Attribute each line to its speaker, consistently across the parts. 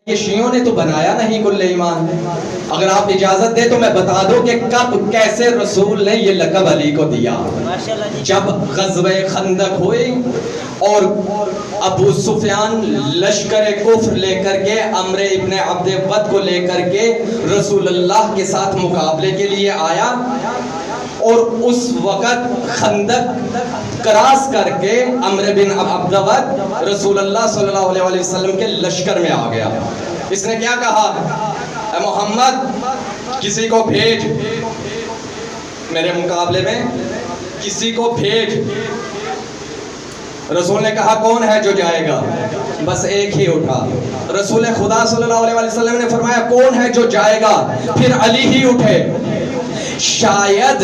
Speaker 1: یہ شیعوں نے تو بنایا نہیں کل ایمان. اگر آپ اجازت دیں تو میں بتا دوں کہ کب کیسے رسول نے یہ لقب علی کو دیا. جب غزوہ خندق ہوئی اور ابو سفیان لشکر کفر لے کر کے عمرو ابن عبد ود کو لے کر کے رسول اللہ کے ساتھ مقابلے کے لیے آیا، اور اس وقت خندق کراس کر کے عمرو بن عبد ود رسول اللہ صلی اللہ علیہ وسلم کے لشکر میں آ گیا. اس نے کیا کہا؟ اے محمد کسی کو بھیج میرے مقابلے میں، کسی کو بھیج. رسول نے کہا کون ہے جو جائے گا؟ بس ایک ہی اٹھا. رسول خدا صلی اللہ علیہ وسلم نے فرمایا کون ہے جو جائے گا؟ پھر علی ہی اٹھے. شاید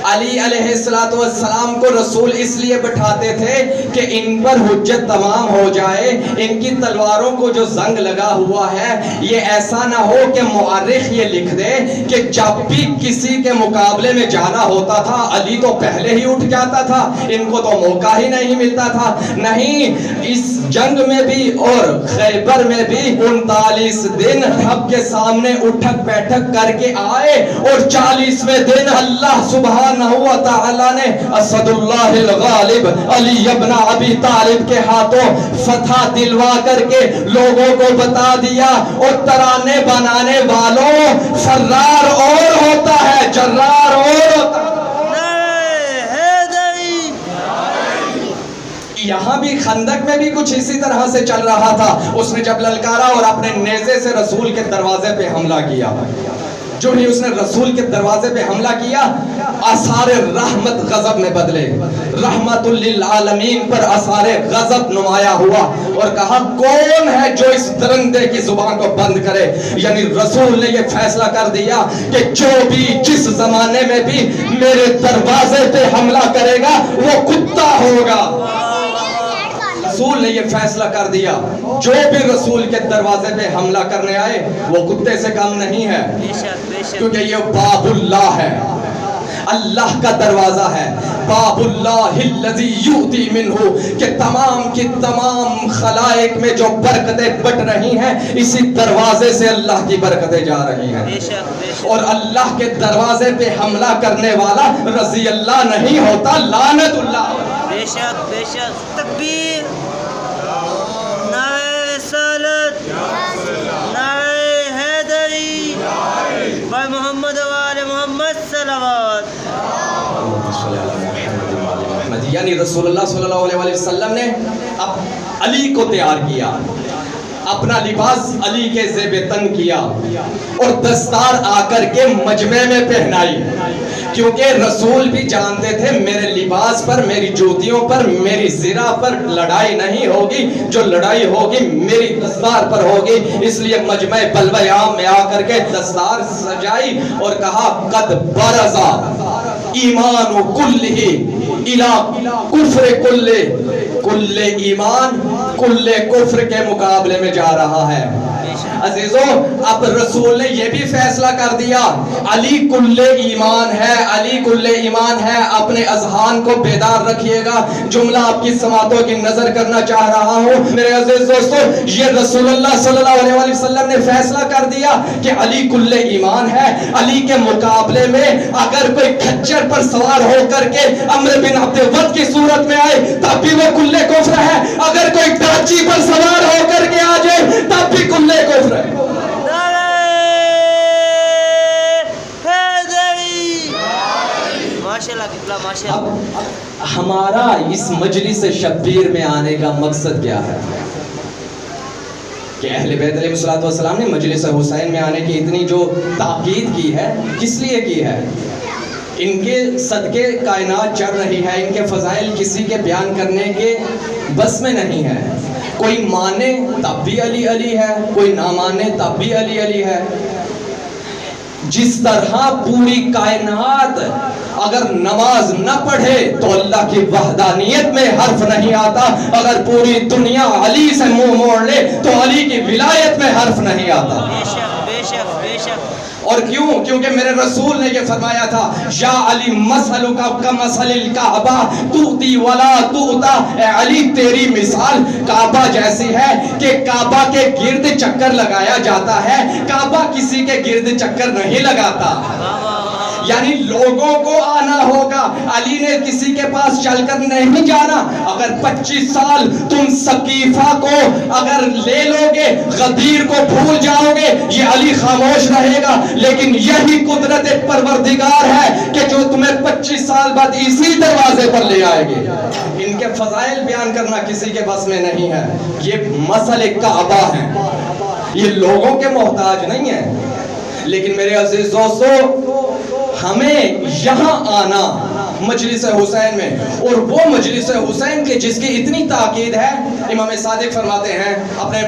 Speaker 1: علی علیہ السلام کو رسول اس لیے بٹھاتے تھے کہ ان پر حجت تمام ہو جائے، ان کی تلواروں کو جو زنگ لگا ہوا ہے یہ ایسا نہ ہو کہ مورخ یہ لکھ دے کہ جب بھی کسی کے مقابلے میں جانا ہوتا تھا علی تو پہلے ہی اٹھ جاتا تھا، ان کو تو موقع ہی نہیں ملتا تھا. نہیں، اس جنگ میں بھی اور خیبر میں بھی 39 دن رب کے سامنے اٹھک بیٹھک کر کے آئے، اور 40ویں دن اللہ سبحانہ و تعالی نے اسد اللہ الغالب علی ابن ابی طالب کے ہاتھوں فتح دلوا کر کے لوگوں کو بتا دیا. اور ترانے بنانے والوں فرار اور ہوتا ہے، جرار اور ہوتا ہے. یہاں بھی خندق میں بھی کچھ اسی طرح سے چل رہا تھا. اس نے جب للکارا اور اپنے نیزے سے رسول کے دروازے پہ حملہ کیا، جو ہی اس نے رسول کے دروازے پہ حملہ کیا آثار رحمت غضب میں بدلے. رحمت للعالمین پر آثار غضب نمایاں ہوا، اور کہا کون ہے جو اس درندے کی زبان کو بند کرے. یعنی رسول نے یہ فیصلہ کر دیا کہ جو بھی جس زمانے میں بھی میرے دروازے پہ حملہ کرے گا وہ کتا ہوگا. رسول نے یہ فیصلہ کر دیا جو بھی رسول کے دروازے پہ حملہ کرنے آئے وہ کتے سے کم نہیں ہے، کیونکہ یہ باب اللہ ہے، اللہ کا دروازہ ہے. باب اللہ الذی یؤتی منہ، کہ تمام کی تمام خلائق میں جو برکتیں بٹ رہی ہیں اسی دروازے سے اللہ کی برکتیں جا رہی ہیں. اور اللہ کے دروازے پہ حملہ کرنے والا رضی اللہ نہیں ہوتا، لعنت اللہ.
Speaker 2: بے شک بے شک. تکبیر، نعرہ رسالت، نعرہ حیدری، بھائی محمد و آل محمد صلوات.
Speaker 1: یعنی رسول اللہ صلی اللہ علیہ وسلم نے اب علی کو تیار کیا، اپنا لباس علی کے زیب تن کیا، اور دستار آ کر کے مجمع میں پہنائی. کیونکہ رسول بھی جانتے تھے میرے لباس پر، میری جوتیوں پر، میری زرہ پر لڑائی نہیں ہوگی، جو لڑائی ہوگی میری دستار پر ہوگی. اس لیے مجمع بلوہ عام میں آ کر کے دستار سجائی اور کہا قد برزا ایمان کلہ الی کفر کلہ. کل ایمان کل کفر کے مقابلے میں جا رہا ہے. عزیزوں اب رسول نے یہ بھی فیصلہ کر دیا علی کل ایمان ہے، علی کل ایمان ہے. اپنے اذہان کو بیدار رکھیے گا. جملہ آپ کی سماعتوں کی نظر کرنا چاہ رہا ہوں میرے عزیز دوستو. یہ رسول اللہ صلی اللہ علیہ وسلم نے فیصلہ کر دیا کہ علی کل ایمان ہے. علی کے مقابلے میں اگر کوئی کھچر پر سوار ہو کر کے عمرو بن عبد ود کی صورت میں آئے تب بھی وہ کل کفر ہے. اگر کوئی ڈاچی پر سوار ہو کر کے آ جائے تب بھی کل کفر ہے. اب ہمارا اس مجلس شبیر میں آنے کا مقصد کیا ہے کہ اہل بیت علیہ السلام نے مجلس حسین میں آنے کی اتنی جو تاکید کی ہے کس لیے کی ہے؟ ان کے صدقے کائنات چل رہی ہے، ان کے فضائل کسی کے بیان کرنے کے بس میں نہیں ہے. کوئی مانے تب بھی علی علی ہے، کوئی نہ مانے تب بھی علی علی ہے. جس طرح پوری کائنات اگر نماز نہ پڑھے تو اللہ کی وحدانیت میں حرف نہیں آتا، اگر پوری دنیا علی سے منہ موڑ لے تو علی کی ولایت میں حرف نہیں آتا.
Speaker 2: شک بے شک
Speaker 1: اور کیوں؟ کیونکہ میرے رسول نے یہ فرمایا تھا یا علی مثلک کمثل الکعبہ تؤتی ولا تؤتا، اے علی تیری مثال کعبہ جیسی ہے کہ کعبہ کے گرد چکر لگایا جاتا ہے، کعبہ کسی کے گرد چکر نہیں لگاتا۔ یعنی لوگوں کو آنا ہوگا، علی نے کسی کے پاس چل کر نہیں جانا۔ اگر 25 سال تم سقیفہ کو اگر لے لو گے، غدیر کو بھول جاؤ گے، یہ علی خاموش رہے گا، لیکن یہی قدرت پروردگار ہے کہ جو تمہیں 25 سال بعد اسی دروازے پر لے آئے گے۔ ان کے فضائل بیان کرنا کسی کے بس میں نہیں ہے، یہ مثل کعبہ ہے، یہ لوگوں کے محتاج نہیں ہے۔ لیکن میرے عزیز دوستو، ہمیں یہاں آنا مجلس حسین میں، اور وہ مجلس حسین کے جس کی اتنی تاکید ہے، امام صادق فرماتے ہیں اپنے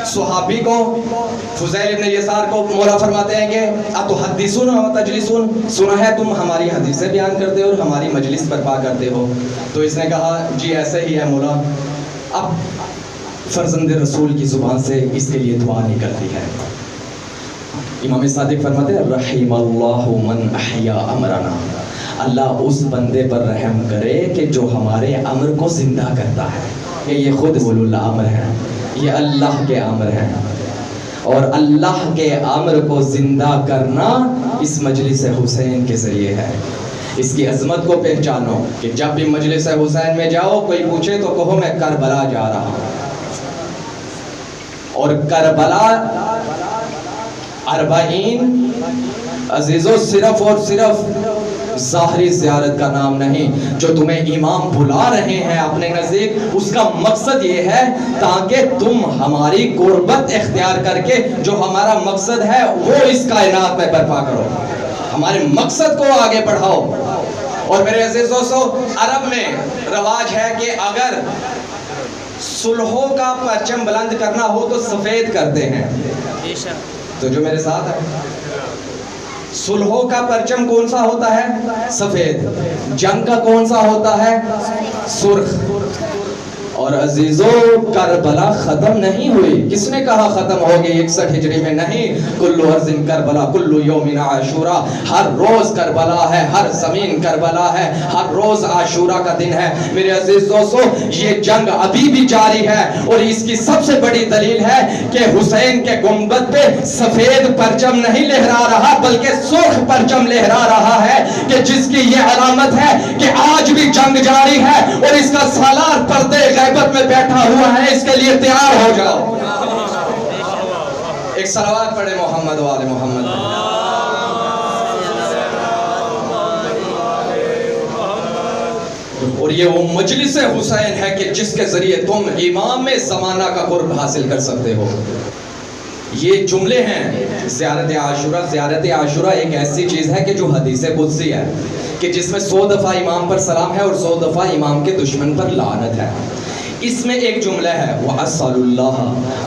Speaker 1: صحابی کو، فضیل ابن یسار کو، مولا فرماتے ہیں کہ اتحدثون و تجلسون، سنا ہے تم ہماری حدیثیں بیان کرتے ہو اور ہماری مجلس برپا کرتے ہو۔ تو اس نے کہا جی ایسے ہی ہے مولا۔ اب فرزند رسول کی زبان سے اس کے لیے دعا نکلتی ہے۔ امام صادق فرماتے ہیں رحم اللہ من احیا امرنا، اللہ اس بندے پر رحم کرے کہ جو ہمارے امر کو زندہ کرتا ہے، کہ یہ خود اولو الامر ہے، یہ اللہ کے امر ہیں، اور اللہ کے امر کو زندہ کرنا اس مجلس حسین کے ذریعے ہے۔ اس کی عظمت کو پہچانو کہ جب بھی مجلس حسین میں جاؤ، کوئی پوچھے تو کہو میں کربلا جا رہا ہوں، اور کربلا 40 عزیزو صرف اور صرف ظاہری زیارت کا نام نہیں، جو تمہیں امام بلا رہے ہیں اپنے نزدیک، اس کا مقصد یہ ہے تاکہ تم ہماری قربت اختیار کر کے جو ہمارا مقصد ہے وہ اس کائنات میں برپا کرو، ہمارے مقصد کو آگے بڑھاؤ۔ اور میرے عزیز دوستو، عرب میں رواج ہے کہ اگر صلحوں کا پرچم بلند کرنا ہو تو سفید کرتے ہیں۔ تو جو میرے ساتھ ہے، صلحوں کا پرچم کون سا ہوتا ہے؟ سفید۔ جنگ کا کون سا ہوتا ہے؟ سرخ۔ اور عزیزو، کربلا ختم نہیں ہوئی۔ کس نے کہا ختم ہوگی 61 ہجری میں؟ نہیں، کل ارض کربلا کل یوم عاشورا، ہر روز کربلا ہے، ہر زمین کربلا ہے، ہر روز عاشورا کا دن ہے۔ میرے عزیز دوستو، یہ جنگ ابھی بھی جاری ہے، اور اس کی سب سے بڑی دلیل ہے کہ حسین کے گنبد پہ سفید پرچم نہیں لہرا رہا بلکہ سرخ پرچم لہرا رہا ہے، کہ جس کی یہ علامت ہے کہ آج بھی جنگ جاری ہے، اور اس کا سالار پردے غیبت میں بیٹھا ہوا ہے، اس کے لیے تیار ہو جاؤ۔ ایک صلوات پڑھے محمد و آل محمد۔ اور یہ وہ مجلس حسین ہے کہ جس کے ذریعے تم امام زمانہ کا قرب حاصل کر سکتے ہو۔ یہ جملے ہیں زیارت عاشورہ۔ زیارت عاشورہ ایک ایسی چیز ہے کہ جو حدیث قدسی ہے، کہ جس میں 100 دفعہ امام پر سلام ہے اور 100 دفعہ امام کے دشمن پر لعنت ہے۔ اس میں ایک جملہ ہے وَأَسْأَلُ اللَّهَ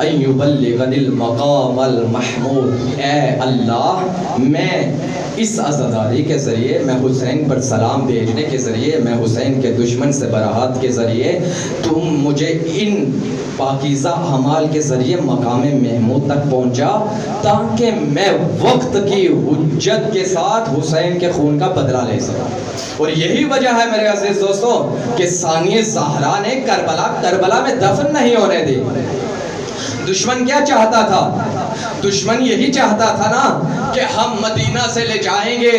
Speaker 1: أَن يُبَلِّغَنِ الْمَقَامَ الْمَحْمُودِ، اے اللہ میں اس عزاداری کے ذریعے، میں حسین پر سلام بھیجنے کے ذریعے، میں حسین کے دشمن سے براعت کے ذریعے، تم مجھے ان پاکیزہ اعمال کے ذریعے مقام محمود تک پہنچا، تاکہ میں وقت کی حجت کے ساتھ حسین کے خون کا بدلہ لے سکوں۔ اور یہی وجہ ہے میرے عزیز دوستو کہ ثانی زہرا نے کربلا میں دفن نہیں ہونے دی۔ دشمن کیا چاہتا تھا؟ دشمن یہی چاہتا تھا نا کہ ہم مدینہ سے لے جائیں گے،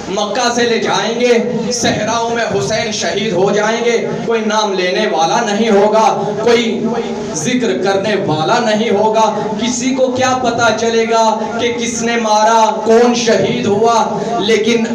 Speaker 1: مکہ سے لے جائیں گے، صحراؤں میں حسین شہید ہو جائیں گے، کوئی نام لینے والا نہیں ہوگا، کوئی ذکر کرنے والا نہیں ہوگا، کسی کو کیا پتا چلے گا کہ کس نے مارا، کون شہید ہوا۔ لیکن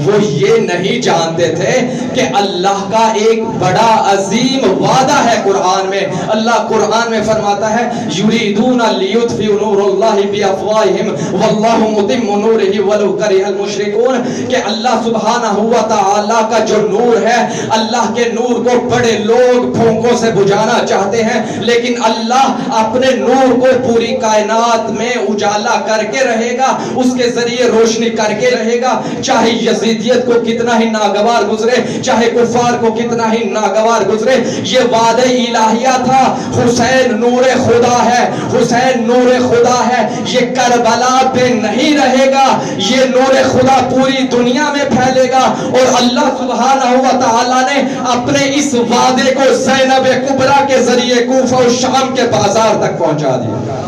Speaker 1: وہ یہ نہیں جانتے تھے کہ اللہ کا ایک بڑا عظیم وعدہ ہے قرآن میں۔ اللہ قرآن میں فرماتا ہے یریدون لیطفئوا نور اللہ بافواہہم واللہ متم نورہ ولو کرہ المشرکون، کہ اللہ سبحانہ ہوا تعالی کا جو نور ہے، اللہ کے نور کو بڑے لوگ پھونکوں سے بجھانا چاہتے ہیں، لیکن اللہ اپنے نور کو پوری کائنات میں اجالا کر کے رہے گا، اس کے ذریعے روشنی کر کے رہے گا، چاہے یزیدیت کو کتنا ہی ناگوار گزرے، چاہے کفار کو کتنا ہی ناگوار گزرے۔ یہ وعدہ الہیہ تھا، حسین نور خدا ہے، حسین نور خدا ہے، یہ کربلا پہ نہیں رہے گا، یہ نور خدا پوری دنیا میں پھیلے گا۔ اور اللہ سبحانہ و تعالی نے اپنے اس وعدے کو زینب کبریٰ کے ذریعے کوفہ و شام کے بازار تک پہنچا دیا۔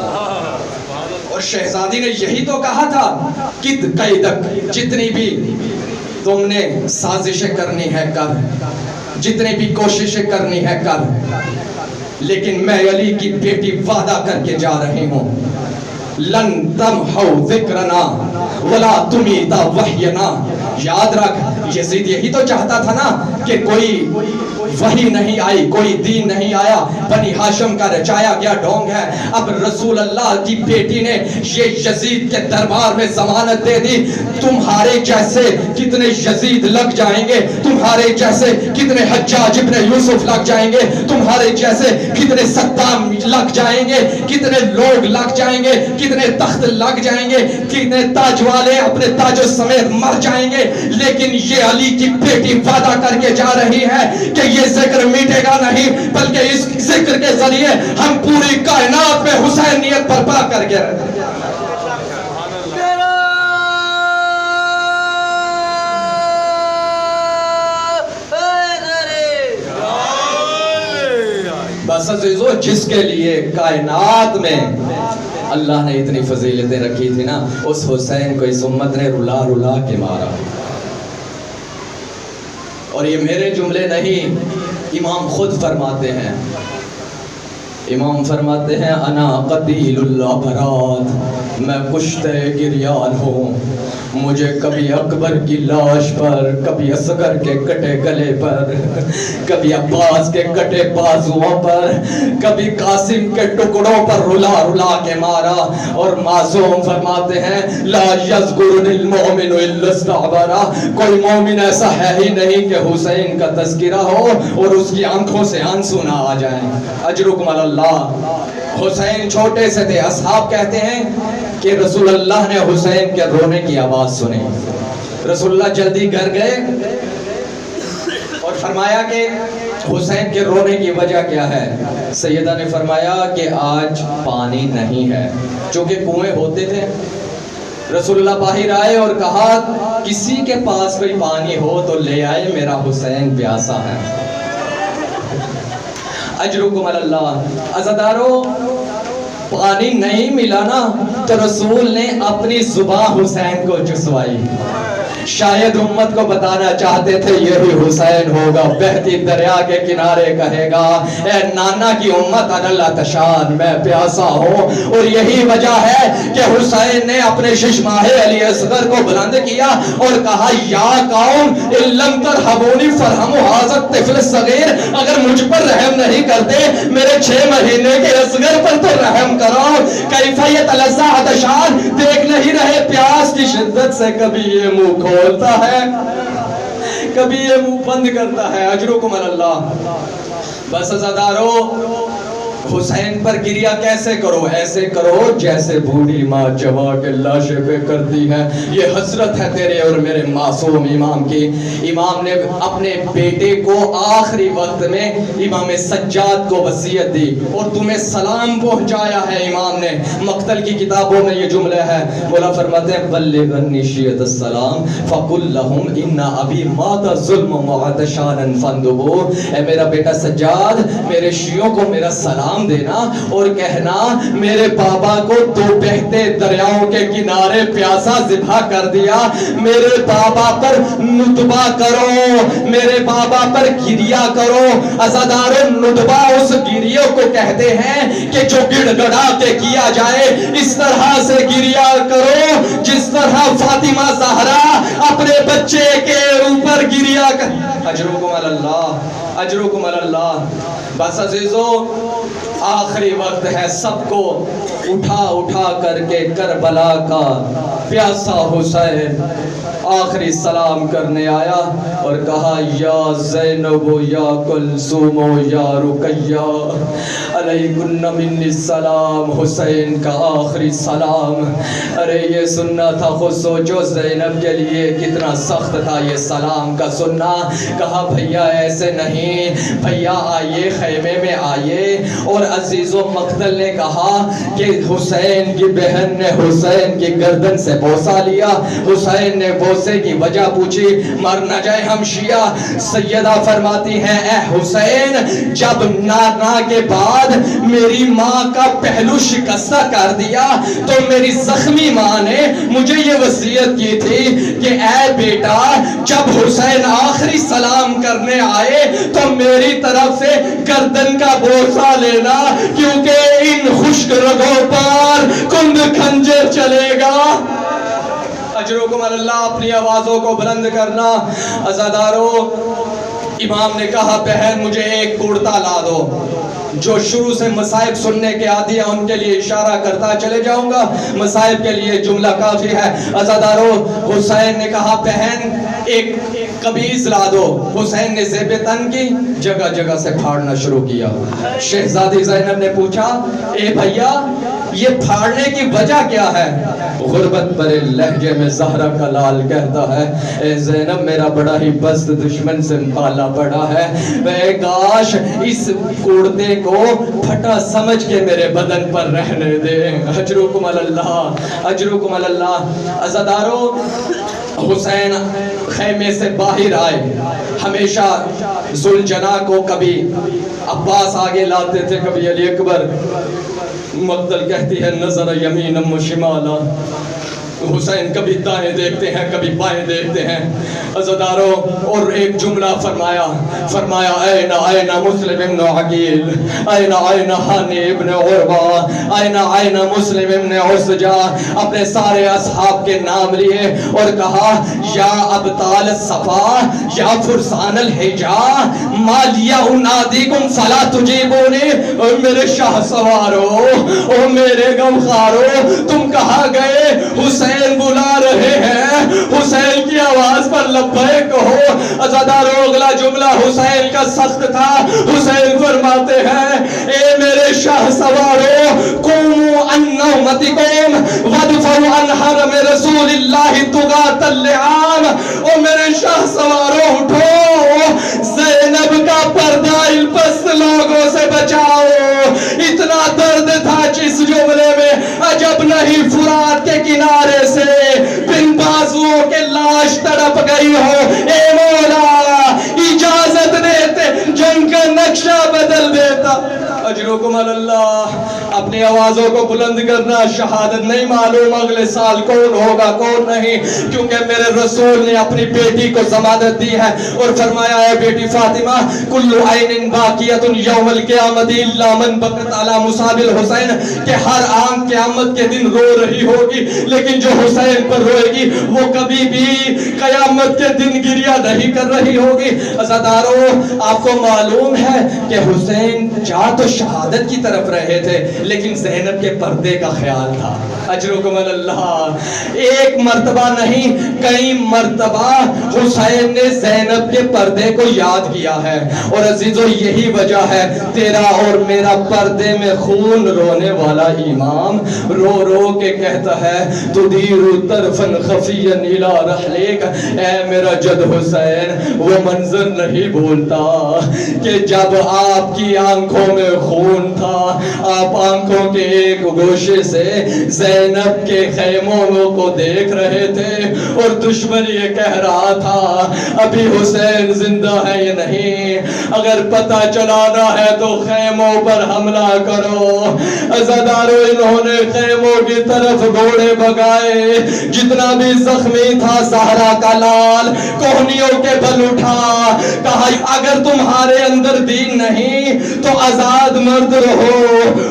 Speaker 1: اور شہزادی نے یہی تو کہا تھا کہ قیدک، جتنی بھی تم نے سازشیں کرنی ہے کر، جتنی بھی کوششیں کرنی ہے کر، لیکن میں علی کی بیٹی وعدہ کر کے جا رہی ہوں، لن تمحو ذکرنا ولا تمیتا وحینا۔ یاد رکھ، یزید یہی تو چاہتا تھا نا کہ کوئی وحی نہیں آئی، کوئی دین نہیں آیا، بنی ہاشم کا رچایا گیا ڈھونگ ہے۔ اب رسول اللہ کی بیٹی نے یہ یزید کے دربار میں ضمانت دے دی، تمہارے جیسے کتنے یزید لگ جائیں گے، تمہارے جیسے کتنے حجاج ابن یوسف لگ جائیں گے، تمہارے جیسے کتنے صدام لگ جائیں گے، کتنے لوگ لگ جائیں گے، کتنے تخت لگ جائیں گے، کتنے تاج والے اپنے تاجوں سمیت مر جائیں گے، لیکن یہ علی کی بیٹی وعدہ کر کے جا رہی ہے کہ یہ ذکر میٹے گا نہیں، بلکہ اس ذکر کے ذریعے ہم پوری کائنات میں حسینیت برپا کر کے رہے۔ بس عزیزو، جس کے لیے کائنات میں اللہ نے اتنی فضیلتیں رکھی تھی نا، اس حسین کو اس امت نے رلا رلا کے مارا۔ اور یہ میرے جملے نہیں، امام خود فرماتے ہیں، امام فرماتے ہیں انا قتیل العبرات، میں کشتے گریان ہوں، مجھے کبھی اکبر کی لاش پر، کبھی اصغر کے کٹے گلے پر، کبھی عباس کے کٹے بازوؤں پر، کبھی قاسم کے ٹکڑوں پر رلا رلا کے مارا۔ اور معصوم فرماتے ہیں لا یذکرنی المؤمن الا استعبرا، کوئی مومن ایسا ہے ہی نہیں کہ حسین کا تذکرہ ہو اور اس کی آنکھوں سے آنسو نہ آ جائیں۔ اجرکم اللہ۔ حسین چھوٹے سے تھے، اصحاب کہتے ہیں کہ رسول اللہ نے حسین کے رونے کی آواز سنی، رسول اللہ جلدی گھر گئے اور فرمایا کہ حسین کے رونے کی وجہ کیا ہے؟ سیدہ نے فرمایا کہ آج پانی نہیں ہے، چونکہ کنویں ہوتے تھے۔ رسول اللہ باہر آئے اور کہا کسی کے پاس کوئی پانی ہو تو لے آئے، میرا حسین پیاسا ہے۔ اجرکم اللہ۔ عزادارو، پانی نہیں ملا نا تو رسول نے اپنی زبان حسین کو چسوائی، شاید امت کو بتانا چاہتے تھے یہی حسین ہوگا، بہتی دریا کے کنارے کہے گا اے نانا کی امت اللہ تشان، میں پیاسا ہوں۔ اور یہی وجہ ہے کہ حسین نے اپنے ششماہ علی اصغر کو بلند کیا اور کہا یا قوم ان لم ترحمونی فرحموا ھذا الطفل الصغیر، اگر مجھ پر رحم نہیں کرتے میرے 6 مہینے کے اصغر پر تو رحم کرو۔ کیف یتلذذ عطشان، دیکھ نہیں رہے پیاس کی شدت سے کبھی یہ منہ کھولتا ہے کبھی یہ منہ بند کرتا ہے۔ اجرکم اللہ۔ بس عزادارو، حسین پر گریہ کیسے کرو؟ ایسے کرو جیسے بوڑھی ماں چوا کے لاشے پہ کرتی ہے۔ یہ حسرت ہے تیرے اور میرے معصوم امام کی۔ امام نے اپنے بیٹے کو آخری وقت میں امام سجاد کو وصیت دی اور تمہیں سلام پہنچایا ہے امام نے۔ مقتل کی کتابوں میں یہ جملہ ہے، مولا فرماتے ہیں بلغ عنی شیعۃ السلام فقل لہم ان ابی مات ظلما وعطشانا فانظروا، اے میرا بیٹا سجاد میرے شیعوں کو میرا سلام دینا اور کہنا میرے بابا کو 2 بہتے دریاؤں کے کنارے پیاسا ذبح کر دیا، میرے بابا پر ندبہ کرو، میرے بابا پر گریہ کرو۔ عزادارو، ندبہ اس گریہ کو کہتے ہیں کہ جو گڑ گڑا کے کیا جائے، اس طرح سے گریہ کرو جس طرح فاطمہ زہرا اپنے بچے کے اوپر پر گریا کر اجرکم اللہ اجرکم اللہ. بس عزیزو آخری وقت ہے, سب کو اٹھا کر کے کربلا کا پیاسا حسین آخری سلام کرنے آیا اور کہا یا زینب یا کلثوم یا رقیہ علیکن منی السلام. حسین کا آخری سلام. ارے یہ سننا تھا, خود سوچو زینب کے لیے کتنا سخت تھا یہ سلام کا سننا. کہا بھیا ایسے نہیں, بھیا آئیے خیمے میں آئیے. اور عزیز و مقتل نے کہا کہ حسین کی بہن نے حسین کی گردن سے بوسہ لیا. حسین نے بوسے کی وجہ پوچھی, مر نہ جائے ہم شیعہ. سیدہ فرماتی ہیں اے حسین, جب نانا کے بعد میری ماں کا پہلو شکستہ کر دیا تو میری زخمی ماں نے مجھے یہ وصیت کی تھی کہ اے بیٹا جب حسین آخری سلام کرنے آئے تو میری طرف سے گردن کا بوسہ لینا, کیونکہ ان خشک رگوں پر کند خنجر چلے گا. اجرکم اللہ. اپنی آوازوں کو بلند کرنا. عزادارو, امام نے کہا بہن مجھے ایک کرتا لا دو. جو شروع سے مصائب سننے کے عادی ہیں ان کے لیے اشارہ کرتا چلے جاؤں گا, مصائب کے لیے جملہ کافی ہے. عزادارو, حسین نے کہا بہن ایک قمیص لا دو. حسین نے زیب تن کی جگہ جگہ سے پھاڑنا شروع کیا. شہزادی زینب نے پوچھا اے بھیا یہ پھاڑنے کی وجہ کیا ہے؟ غربت بھرے لہجے میں زہرا کا لال کہتا ہے اے زینب میرا بڑا ہی پست دشمن سے پالا پڑا ہے. اے کاش اس کوڑتے کو پھٹا سمجھ کے میرے بدن پر رہنے دے. اجرکم اللہ اجرکم اللہ. عزادارو, حسین خیمے سے باہر آئے. ہمیشہ ذوالجناح کو کبھی عباس آگے لاتے تھے, کبھی علی اکبر. مقتل کہتی ہے نظر یمینم و شمالا. حسین کبھی دائیں دیکھتے ہیں کبھی بائیں دیکھتے ہیں. عزادارو, اور ایک جملہ فرمایا این مسلم ابن عقیل, این حانی ابن عروہ, این مسلم ابن عسجہ. اپنے سارے اصحاب کے نام لیے اور کہا یا ابطال الصفا یا فرسان الحجا ما لیا انادیکم فلا تجیبونی. اور میرے شاہ سوارو, اور میرے غمخارو, تم کہاں گئے؟ حسین بلا رہے ہیں, حسین کی آواز پر لبیک کہو. عزادارو, اگلا جملہ حسین کا سخت تھا. حسین فرماتے ہیں اے میرے شاہ سوارو قوموا عن نومتکم وادفعوا عن حرم رسول اللہ طغاة اللعان. او میرے شاہ سوارو اٹھو, زینب کا پردہ الپست لوگوں سے بچاؤ. اتنا درد تھا جس جملے میں, عجب نہیں فرات کے کنارے سے بن بازوؤں کے لاش تڑپ گئی ہو. اے مولا اجازت دیتے جنگ کا نقشہ بدل دیتا. اجرکم اللہ. اپنی آوازوں کو بلند کرنا. شہادت نہیں معلوم اگلے سال کون ہوگا کون نہیں, کیونکہ میرے رسول نے اپنی بیٹی کو ضمانت دی ہے اور فرمایا ہے بیٹی فاطمہ کل عین باقیۃ یوم القیامت الا من بکت علی مصاب الحسین, کہ ہر آنکھ قیامت کے دن رو رہی ہوگی لیکن جو حسین پر روئے گی وہ کبھی بھی قیامت کے دن گریہ نہیں کر رہی ہوگی. عزادارو, آپ کو معلوم ہے کہ حسین جا تو شہادت کی طرف رہے تھے لیکن زینب کے پردے کا خیال تھا. اجرکم اللہ. ایک مرتبہ نہیں کئی مرتبہ حسین نے زینب کے پردے کو یاد کیا ہے. اور عزیزو, یہی وجہ ہے تیرا اور میرا پردے میں خون رونے والا امام رو رو کے کہتا ہے تدیر طرفا خفیا الی رحلک. اے میرا جد حسین, وہ منظر نہیں بھولتا کہ جب آپ کی آنکھوں میں خون تھا, آپ آنکھوں کے ایک گوشے سے زینب کے خیموں کو دیکھ رہے تھے اور دشمن یہ کہہ رہا تھا ابھی حسین زندہ ہے یا نہیں, اگر پتہ چلانا ہے تو خیموں پر حملہ کرو. عزادارو, انہوں نے خیموں کی طرف گھوڑے بگائے. جتنا بھی زخمی تھا زہرا کا لال کوہنیوں کے بل اٹھا, کہا اگر تمہارے اندر دین نہیں تو آزاد مرد رہو.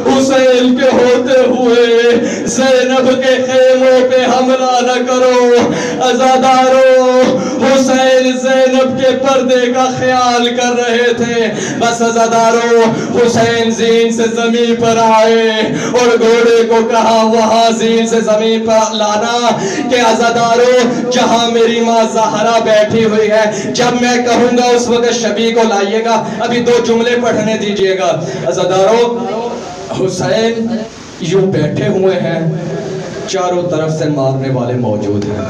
Speaker 1: حسین حسین کے ہوتے ہوئے زینب کے خیموں پہ حملہ نہ کرو۔ عزادارو، حسین زینب کے پردے کا خیال کر رہے تھے، بس عزادارو حسین زین سے زمین پر آئے اور گھوڑے کو کہا وہاں زین سے زمین پر لانا کہ عزادارو جہاں میری ماں زہرا بیٹھی ہوئی ہے، جب میں کہوں گا اس وقت شبی کو لائیے گا۔ ابھی 2 جملے پڑھنے دیجئے گا۔ عزادارو حسین یوں بیٹھے ہوئے ہیں، چاروں طرف سے مارنے والے موجود ہیں۔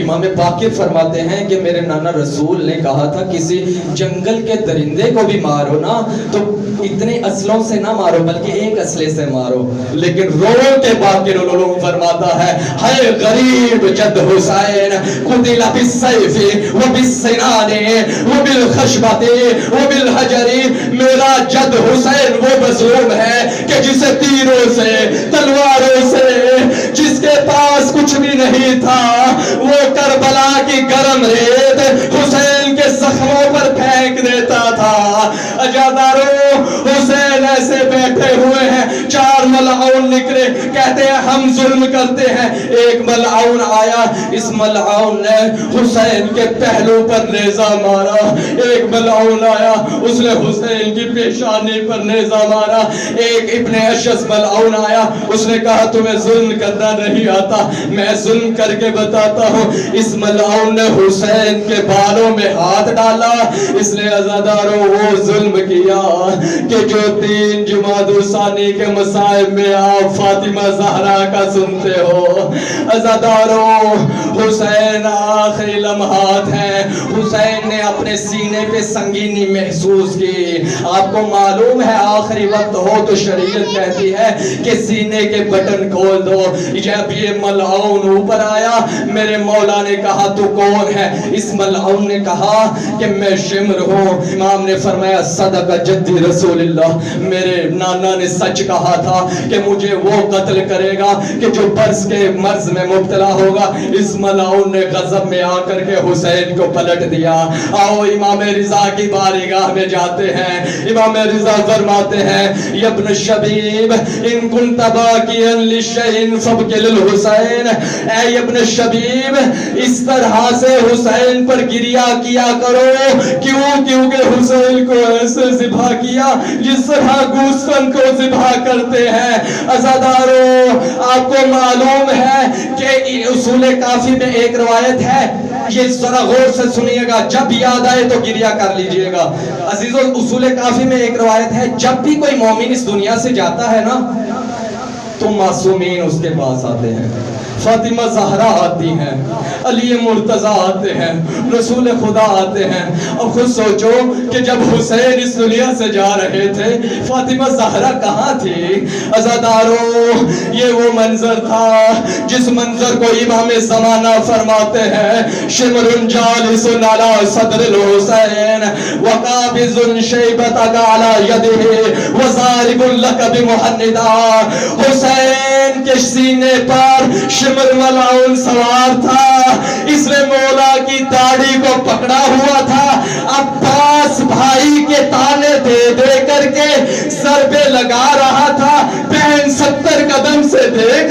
Speaker 1: امام باقر فرماتے ہیں کہ میرے نانا رسول نے کہا تھا کسی جنگل کے درندے کو بھی مارو نا تو اتنے اسلحوں سے نہ مارو بلکہ ایک اسلحے سے مارو، لیکن رو کے باقر العلوم فرماتا ہے ہے غریب جد حسین قتل بالسیف وبالسنان وبالخشبۃ وبالحجر، میرا جد حسین وہ مظلوم ہے کہ جسے تیروں سے تلواروں سے، جس کے پاس کچھ بھی نہیں تھا، وہ کربلا کی گرم ریت حسین کے زخموں پر پھینک دیتا تھا۔ عزادارو حسین ایسے بیٹھے ہوئے ہیں، 4 ملعون نکلے، کہتے ہیں ہم ظلم کرتے ہیں۔ ایک ملعون آیا، اس ملعون نے حسین کے پہلو پر نیزہ مارا۔ ایک ملعون آیا، اس نے حسین کی پیشانی پر نیزہ مارا۔ ایک ابن اشعث ملعون آیا، اس نے کہا تمہیں ظلم کرنا نہیں آتا، میں ظلم کر کے بتاتا ہوں۔ اس ملعون نے حسین کے بالوں میں ہاتھ ڈالا، اس نے عزاداروں وہ ظلم کیا کہ جو 3 جمادی الثانی کے مصائب میں آپ فاطمہ زہرا کا سنتے ہو۔ عزاداروں حسین آخری لمحات ہیں، حسین نے اپنے سینے پہ سنگینی محسوس کی۔ آپ کو معلوم ہے آخری وقت ہو تو شریعت کہتی ہے کہ سینے کے بٹن کھول دو۔ جب یہ ملعون اوپر آیا، میرے مولا نے کہا تو کون ہے؟ اس ملعون نے کہا کہ میں شمر ہوں۔ امام نے فرمایا صدق جدی رسول اللہ، میرے نانا نے سچ کہا تھا کہ مجھے وہ قتل کرے گا کہ جو برس کے مرض میں مبتلا ہوگا۔ اس ملعون نے غضب میں آ کر کے حسین کو پلٹ دیا۔ آؤ امام رضا کی بارگاہ میں جاتے ہیں۔ امام رضا فرماتے ہیں یا ابن الشبیب ان کنت باکیا لشیء فابکی للحسین، اے ابن شبیب اس طرح سے حسین پر گریا کیا کرو، کیونکہ حسین کو ایسے ذبح کیا جس طرح گوسفند کو ذبح کرتے ہیں۔ عزادارو آپ کو معلوم ہے کہ اصول کافی میں ایک روایت ہے، یہ ذرا غور سے سنیے گا، جب یاد آئے تو گریا کر لیجئے گا۔ عزیزو اصول کافی میں ایک روایت ہے، جب بھی کوئی مومن اس دنیا سے جاتا ہے نا تو معصومین اس کے پاس آتے ہیں، فاطمہ زہرا آتی ہیں، علی مرتضی آتے ہیں، رسول خدا آتے ہیں۔ اب خود سوچو کہ جب حسین اس دنیا سے جا رہے تھے فاطمہ زہرا کہاں تھی؟ عزادارو یہ وہ منظر تھا جس منظر کو امام زمانہ فرماتے ہیں شمر جالس علی صدر الحسین وقابض شیبۃ علی یدہ وضارب لک بمحندا، حسین کے سینے پر شمر ملعون سوار تھا، اس نے مولا کی داڑھی کو پکڑا ہوا تھا، عباس بھائی کے تانے دے دے کر کے ضربے لگا رہا تھا، بہن 70 قدم سے دیکھ